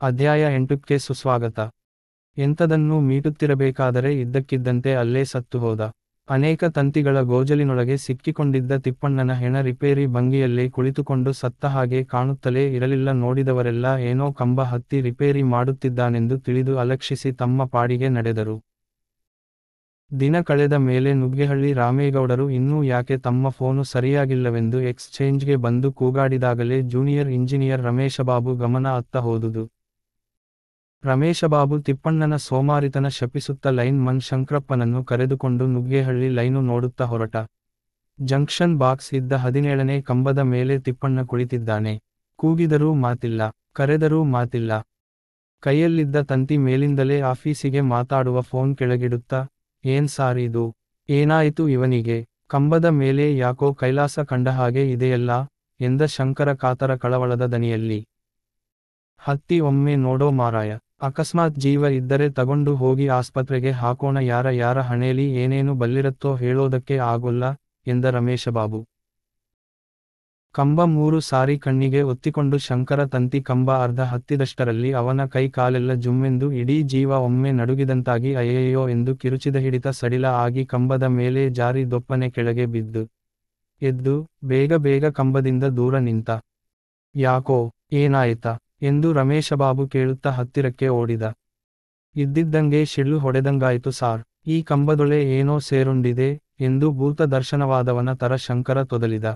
ಅಧ್ಯಾಯ 8ಕ್ಕೆ ಸುಸ್ವಾಗತ. ಎಂಥದನ್ನೂ ಮೀಟುತ್ತಿರಬೇಕಾದರೆ ಇದ್ದಕ್ಕಿದ್ದಂತೆ ಅಲ್ಲೇ ಸತ್ತು ಹೋದ. ಅನೇಕ ತಂತಿಗಳ ಗೋಜಲಿನೊಳಗೆ ಸಿಕ್ಕಿಕೊಂಡಿದ್ದ ತಿಪ್ಪಣ್ಣನ ಹೆಣ ರಿಪೇರಿ ಭಂಗಿಯಲ್ಲೇ ಕುಳಿತುಕೊಂಡು ಸತ್ತ ಹಾಗೆ ಕಾಣುತ್ತಲೇ ಇರಲಿಲ್ಲ. ನೋಡಿದವರೆಲ್ಲ ಏನೋ ಕಂಬ ಹತ್ತಿ ರಿಪೇರಿ ಮಾಡುತ್ತಿದ್ದಾನೆಂದು ತಿಳಿದು ಅಲಕ್ಷಿಸಿ ತಮ್ಮ ಪಾಡಿಗೆ ನಡೆದರು. ದಿನ ಕಳೆದ ಮೇಲೆ ನುಗ್ಗೇಹಳ್ಳಿ ರಾಮೇಗೌಡರು ಇನ್ನೂ ಯಾಕೆ ತಮ್ಮ ಫೋನು ಸರಿಯಾಗಿಲ್ಲವೆಂದು ಎಕ್ಸ್ಚೇಂಜ್ಗೆ ಬಂದು ಕೂಗಾಡಿದಾಗಲೇ ಜೂನಿಯರ್ ಇಂಜಿನಿಯರ್ ರಮೇಶಬಾಬು ಗಮನ ಅತ್ತ ಹೋದುದು. ರಮೇಶಬಾಬು ತಿಪ್ಪಣ್ಣನ ಸೋಮಾರಿತನ ಶಪಿಸುತ್ತ ಲೈನ್ ಮನ್ ಶಂಕ್ರಪ್ಪನನ್ನು ಕರೆದುಕೊಂಡು ನುಗ್ಗೇಹಳ್ಳಿ ಲೈನು ನೋಡುತ್ತ ಹೊರಟ. ಜಂಕ್ಷನ್ ಬಾಕ್ಸ್ ಇದ್ದ 17ನೇ ಕಂಬದ ಮೇಲೆ ತಿಪ್ಪಣ್ಣ ಕುಳಿತಿದ್ದಾನೆ. ಕೂಗಿದರೂ ಮಾತಿಲ್ಲ, ಕರೆದರೂ ಮಾತಿಲ್ಲ. ಕೈಯಲ್ಲಿದ್ದ ತಂತಿ ಮೇಲಿಂದಲೇ ಆಫೀಸಿಗೆ ಮಾತಾಡುವ ಫೋನ್ ಕೆಳಗಿಡುತ್ತಾ, ಏನ್ ಸಾರ್ ಇದು? ಏನಾಯಿತು ಇವನಿಗೆ? ಕಂಬದ ಮೇಲೆ ಯಾಕೋ ಕೈಲಾಸ ಕಂಡ ಹಾಗೆ ಇದೆಯಲ್ಲ ಎಂದ ಶಂಕರ ಕಾತರ ಕಳವಳದ ದನಿಯಲ್ಲಿ. ಹತ್ತಿ ಒಮ್ಮೆ ನೋಡೋ ಮಾರಾಯ, ಅಕಸ್ಮಾತ್ ಜೀವ ಇದ್ದರೆ ತಗೊಂಡು ಹೋಗಿ ಆಸ್ಪತ್ರೆಗೆ ಹಾಕೋಣ, ಯಾರ ಹಣೇಲಿ ಏನೇನು ಬಲ್ಲಿರತ್ತೋ ಹೇಳೋದಕ್ಕೆ ಆಗೋಲ್ಲ ಎಂದ ರಮೇಶಬಾಬು. ಕಂಬ 3 ಸಾರಿ ಕಣ್ಣಿಗೆ ಒತ್ತಿಕೊಂಡು ಶಂಕರ ತಂತಿ ಕಂಬ ಅರ್ಧ ಹತ್ತಿದಷ್ಟರಲ್ಲಿ ಅವನ ಕೈ ಕಾಲೆಲ್ಲ ಜುಮ್ಮೆಂದು ಇಡೀ ಜೀವ ಒಮ್ಮೆ ನಡುಗಿದಂತಾಗಿ ಅಯ್ಯಯ್ಯೋ ಎಂದು ಕಿರುಚಿದ. ಹಿಡಿತ ಸಡಿಲ ಆಗಿ ಕಂಬದ ಮೇಲೆ ಜಾರಿ ದೊಪ್ಪನೆ ಕೆಳಗೆ ಬಿದ್ದು ಎದ್ದು ಬೇಗ ಕಂಬದಿಂದ ದೂರ ನಿಂತ. ಯಾಕೋ, ಏನಾಯಿತಾ ಎಂದು ರಮೇಶಬಾಬು ಕೇಳುತ್ತಾ ಹತ್ತಿರಕ್ಕೆ ಓಡಿದ. ಇದ್ದಿದ್ದಂಗೆ ಶಿಳ್ಳು ಹೊಡೆದಂಗಾಯ್ತು ಸಾರ್, ಈ ಕಂಬದೊಳೆ ಏನೋ ಸೇರುಂಡಿದೆ ಎಂದು ಭೂತ ದರ್ಶನವಾದವನ ತರ ಶಂಕರ ತೊದಲಿದ.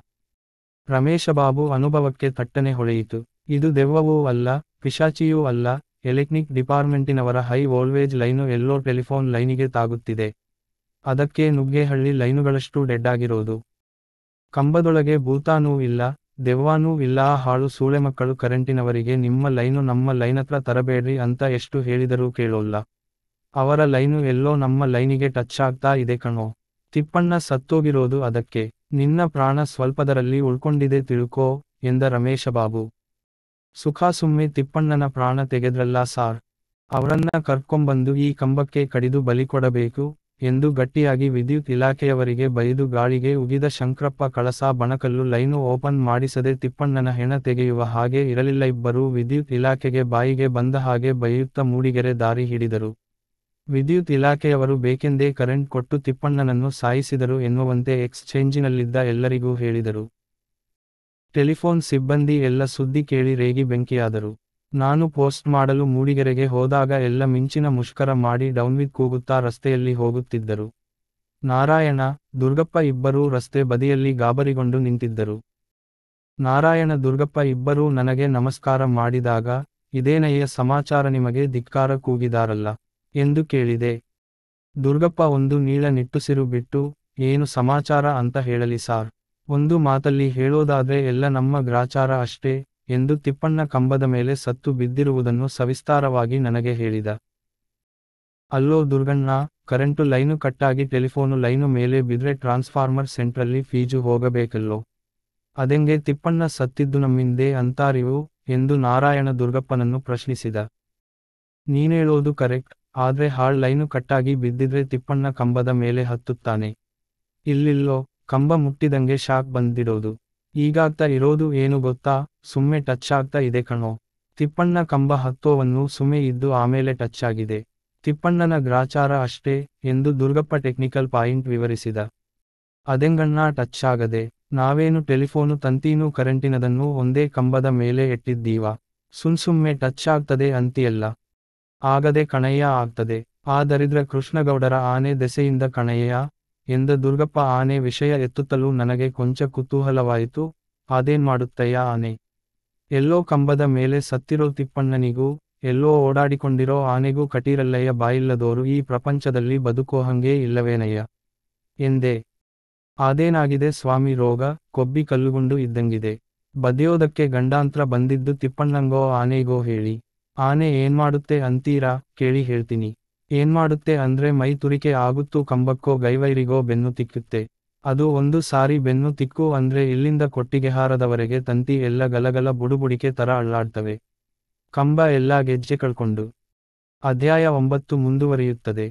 ರಮೇಶಬಾಬು ಅನುಭವಕ್ಕೆ ತಟ್ಟನೆ ಹೊಳೆಯಿತು. ಇದು ದೆವ್ವವೂ ಅಲ್ಲ, ಪಿಶಾಚಿಯೂ ಅಲ್ಲ, ಎಲೆಕ್ಟ್ರಿಕ್ ಡಿಪಾರ್ಟ್ಮೆಂಟಿನವರ ಹೈ ವೋಲ್ಟೇಜ್ ಲೈನು ಎಲ್ಲೋ ಟೆಲಿಫೋನ್ ಲೈನಿಗೆ ತಾಗುತ್ತಿದೆ. ಅದಕ್ಕೆ ನುಗ್ಗೇಹಳ್ಳಿ ಲೈನುಗಳಷ್ಟು ಡೆಡ್ಡಾಗಿರೋದು. ಕಂಬದೊಳಗೆ ಭೂತಾನೂ ಇಲ್ಲ, ದೆವ್ವಾನೂ ಇಲ್ಲ. ಆ ಹಾಳು ಸೂಳೆಮಕ್ಕಳು ಕರೆಂಟಿನವರಿಗೆ ನಿಮ್ಮ ಲೈನು ನಮ್ಮ ಲೈನತ್ರ ತರಬೇಡ್ರಿ ಅಂತ ಎಷ್ಟು ಹೇಳಿದರೂ ಕೇಳೋಲ್ಲ. ಅವರ ಲೈನು ಎಲ್ಲೋ ನಮ್ಮ ಲೈನಿಗೆ ಟಚ್ ಆಗ್ತಾ ಇದೆ ಕಣೋ. ತಿಪ್ಪಣ್ಣ ಸತ್ತೋಗಿರೋದು ಅದಕ್ಕೆ. ನಿನ್ನ ಪ್ರಾಣ ಸ್ವಲ್ಪದರಲ್ಲಿ ಉಳ್ಕೊಂಡಿದೆ ತಿಳ್ಕೋ ಎಂದ ರಮೇಶಬಾಬು. ಸುಖಾಸುಮ್ಮೆ ತಿಪ್ಪಣ್ಣನ ಪ್ರಾಣ ತೆಗೆದ್ರಲ್ಲ ಸಾರ್, ಅವರನ್ನ ಕರ್ಕೊಂಬಂದು ಈ ಕಂಬಕ್ಕೆ ಕಡಿದು ಬಲಿ ಕೊಡಬೇಕು ಎಂದು ಗಟ್ಟಿಯಾಗಿ ವಿದ್ಯುತ್ ಇಲಾಖೆಯವರಿಗೆ ಬೈದು ಗಾಳಿಗೆ ಉಗಿದ ಶಂಕ್ರಪ್ಪ. ಕಳಸಾ ಬಣಕಲ್ಲು ಲೈನು ಓಪನ್ ಮಾಡಿಸದೆ ತಿಪ್ಪಣ್ಣನ ಹೆಣ ತೆಗೆಯುವ ಹಾಗೆ ಇರಲಿಲ್ಲ. ಇಬ್ಬರೂ ವಿದ್ಯುತ್ ಇಲಾಖೆಗೆ ಬಾಯಿಗೆ ಬಂದ ಹಾಗೆ ಬೈಯುತ್ತ ಮೂಡಿಗೆರೆ ದಾರಿ ಹಿಡಿದರು. ವಿದ್ಯುತ್ ಇಲಾಖೆಯವರು ಬೇಕೆಂದೇ ಕರೆಂಟ್ ಕೊಟ್ಟು ತಿಪ್ಪಣ್ಣನನ್ನು ಸಾಯಿಸಿದರು ಎನ್ನುವಂತೆ ಎಕ್ಸ್ಚೇಂಜಿನಲ್ಲಿದ್ದ ಎಲ್ಲರಿಗೂ ಹೇಳಿದರು. ಟೆಲಿಫೋನ್ ಸಿಬ್ಬಂದಿ ಎಲ್ಲ ಸುದ್ದಿ ಕೇಳಿ ರೇಗಿ ಬೆಂಕಿಯಾದರು. ನಾನು ಪೋಸ್ಟ್ ಮಾಡಲು ಮೂಡಿಗೆರೆಗೆ ಹೋದಾಗ ಎಲ್ಲ ಮಿಂಚಿನ ಮುಷ್ಕರ ಮಾಡಿ ಡೌನ್ವಿತ್ ಕೂಗುತ್ತಾ ರಸ್ತೆಯಲ್ಲಿ ಹೋಗುತ್ತಿದ್ದರು. ನಾರಾಯಣ, ದುರ್ಗಪ್ಪ ಇಬ್ಬರೂ ರಸ್ತೆ ಬದಿಯಲ್ಲಿ ಗಾಬರಿಗೊಂಡು ನಿಂತಿದ್ದರು. ನಾರಾಯಣ, ದುರ್ಗಪ್ಪ ಇಬ್ಬರೂ ನನಗೆ ನಮಸ್ಕಾರ ಮಾಡಿದಾಗ, ಇದೇನಯ್ಯ ಸಮಾಚಾರ, ನಿಮಗೆ ಧಿಕ್ಕಾರ ಕೂಗಿದಾರಲ್ಲ ಎಂದು ಕೇಳಿದೆ. ದುರ್ಗಪ್ಪ ಒಂದು ನೀಳ ನಿಟ್ಟುಸಿರು ಬಿಟ್ಟು, ಏನು ಸಮಾಚಾರ ಅಂತ ಹೇಳಲಿ ಸಾರ್, ಒಂದು ಮಾತಲ್ಲಿ ಹೇಳೋದಾದ್ರೆ ಎಲ್ಲ ನಮ್ಮ ಗ್ರಾಚಾರ ಅಷ್ಟೇ ಎಂದು ತಿಪ್ಪಣ್ಣ ಕಂಬದ ಮೇಲೆ ಸತ್ತು ಬಿದ್ದಿರುವುದನ್ನು ಸವಿಸ್ತಾರವಾಗಿ ನನಗೆ ಹೇಳಿದ. ಅಲ್ಲೋ ದುರ್ಗಣ್ಣ, ಕರೆಂಟು ಲೈನು ಕಟ್ಟಾಗಿ ಟೆಲಿಫೋನು ಲೈನು ಮೇಲೆ ಬಿದ್ರೆ ಟ್ರಾನ್ಸ್ಫಾರ್ಮರ್ ಸೆಂಟ್ರಲ್ಲಿ ಫೀಜು ಹೋಗಬೇಕಲ್ಲೋ, ಅದೆಂಗೆ ತಿಪ್ಪಣ್ಣ ಸತ್ತಿದ್ದು ನಮ್ಮಿಂದೇ ಅಂತಾರಿವು ಎಂದು ನಾರಾಯಣ ದುರ್ಗಪ್ಪನನ್ನು ಪ್ರಶ್ನಿಸಿದ. ನೀನೇಳೋದು ಕರೆಕ್ಟ್, ಆದ್ರೆ ಹಾಳ್ ಲೈನು ಕಟ್ಟಾಗಿ ಬಿದ್ದಿದ್ರೆ ತಿಪ್ಪಣ್ಣ ಕಂಬದ ಮೇಲೆ ಹತ್ತುತ್ತಾನೆ. ಇಲ್ಲಿಲ್ಲೋ, ಕಂಬ ಮುಟ್ಟಿದಂಗೆ ಶಾಕ್ ಬಂದಿಡೋದು. ಈಗಾಗ್ತಾ ಇರೋದು ಏನು ಗೊತ್ತಾ, ಸುಮ್ಮೆ ಟಚ್ ಆಗ್ತಾ ಇದೆ ಕಣೋ. ತಿಪ್ಪಣ್ಣ ಕಂಬ ಹತ್ತೋವನ್ನು ಸುಮ್ಮೆ ಇದ್ದು ಆಮೇಲೆ ಟಚ್ ಆಗಿದೆ. ತಿಪ್ಪಣ್ಣನ ಗ್ರಾಚಾರ ಅಷ್ಟೇ ಎಂದು ದುರ್ಗಪ್ಪ ಟೆಕ್ನಿಕಲ್ ಪಾಯಿಂಟ್ ವಿವರಿಸಿದ. ಅದೆಂಗಣ್ಣ ಟಚ್ ಆಗದೆ, ನಾವೇನು ಟೆಲಿಫೋನು ತಂತೀನೂ ಕರೆಂಟಿನದನ್ನು ಒಂದೇ ಕಂಬದ ಮೇಲೆ ಇಟ್ಟಿದ್ದೀವ, ಸುಮ್ಸುಮ್ಮೆ ಟಚ್ ಆಗ್ತದೆ ಅಂತಿಯಲ್ಲ. ಆಗದೆ ಕಣಯ್ಯ, ಆಗ್ತದೆ. ಆ ದರಿದ್ರ ಕೃಷ್ಣಗೌಡರ ಆನೆ ದೆಸೆಯಿಂದ ಕಣಯ್ಯ ಎಂದ ದುರ್ಗಪ್ಪ. ಆನೆ ವಿಷಯ ಎತ್ತುತ್ತಲೂ ನನಗೆ ಕೊಂಚ ಕುತೂಹಲವಾಯಿತು. ಅದೇನ್ ಮಾಡುತ್ತಯ್ಯ ಆನೆ? ಎಲ್ಲೋ ಕಂಬದ ಮೇಲೆ ಸತ್ತಿರೋ ತಿಪ್ಪಣ್ಣನಿಗೂ ಎಲ್ಲೋ ಓಡಾಡಿಕೊಂಡಿರೋ ಆನೆಗೂ ಕಟೀರಲ್ಲಯ್ಯ, ಬಾಯಿಲ್ಲದೋರು ಈ ಪ್ರಪಂಚದಲ್ಲಿ ಬದುಕೋಹಂಗೇ ಇಲ್ಲವೇನಯ್ಯ ಎಂದೆ. ಅದೇನಾಗಿದೆ ಸ್ವಾಮಿ, ರೋಗ ಕೊಬ್ಬಿ ಕಲ್ಲುಗುಂಡು ಇದ್ದಂಗಿದೆ. ಬದಿಯೋದಕ್ಕೆ ಗಂಡಾಂತ್ರ ಬಂದಿದ್ದು ತಿಪ್ಪಣ್ಣಂಗೋ ಆನೆಗೋ ಹೇಳಿ. ಆನೆ ಏನ್ಮಾಡುತ್ತೆ ಅಂತೀರಾ, ಕೇಳಿ ಹೇಳ್ತೀನಿ. ಏನ್ಮಾಡುತ್ತೆ ಅಂದ್ರೆ ಮೈ ತುರಿಕೆ ಆಗುತ್ತೂ, ಕಂಬಕ್ಕೋ ಗೈವೈರಿಗೋ ಬೆನ್ನು ತಿಕ್ಕುತ್ತೆ. ಅದು ಒಂದು ಸಾರಿ ಬೆನ್ನು ತಿಕ್ಕು ಅಂದ್ರೆ ಇಲ್ಲಿಂದ ಕೊಟ್ಟಿಗೆಹಾರದವರೆಗೆ ತಂತಿ ಎಲ್ಲ ಗಲಗಲ ಬುಡುಬುಡಿಕೆ ತರ ಅಳ್ಳಾಡ್ತವೆ. ಕಂಬ ಎಲ್ಲ ಗೆಜ್ಜೆ ಕಳ್ಕೊಂಡು. ಅಧ್ಯಾಯ 9 ಮುಂದುವರಿಯುತ್ತದೆ.